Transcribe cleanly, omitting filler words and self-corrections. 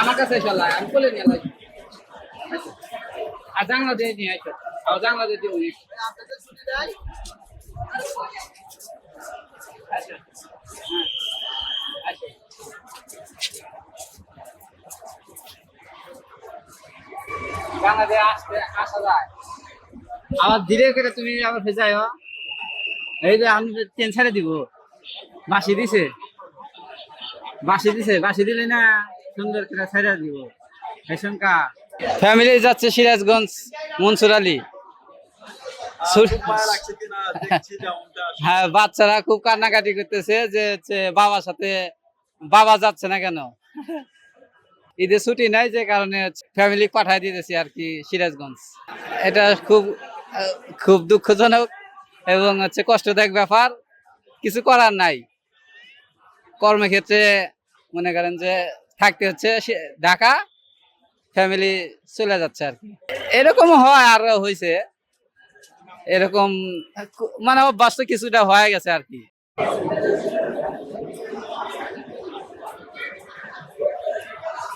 আমার কাছে ইনশাআল্লাহ আমি বলে নিয়ে যাই। আর জানলা দিয়ে নিয়ে আইছো। আর জানলা দিয়ে দিও নি। আচ্ছা। আচ্ছা। জানলা দিয়ে আসা যায়। আবার ধীরে করে তুমি আবার ফেজাইও। এই যে আমি ট্রেন ছেড়ে দিব। বাঁশি দিছে। বাঁশি দিলে না সুন্দর করে ছেড়ে দিব। এই শঙ্কা ফ্যামিলি যাচ্ছে সিরাজগঞ্জ মনসুর আলী। হ্যাঁ, বাচ্চারা খুব কান্নাকাটি করতেছে যে বাবার সাথে বাবা যাচ্ছে না কেন। ঈদের ছুটি নাই, যে কারণে ফ্যামিলি পাঠায় দিতেছি আর কি সিরাজগঞ্জ। এটা খুব দুঃখজনক এবং কষ্টদায়ক ব্যাপার। কিছু করার নাই, কর্মক্ষেত্রে মনে করেন যে থাকতে হচ্ছে ঢাকা, ফ্যামিলি চলে যাচ্ছে আর কি। এরকম হয় আর হয়েছে এরকম, মানে অভ্যাস কিছুটা হয়ে গেছে আর কি।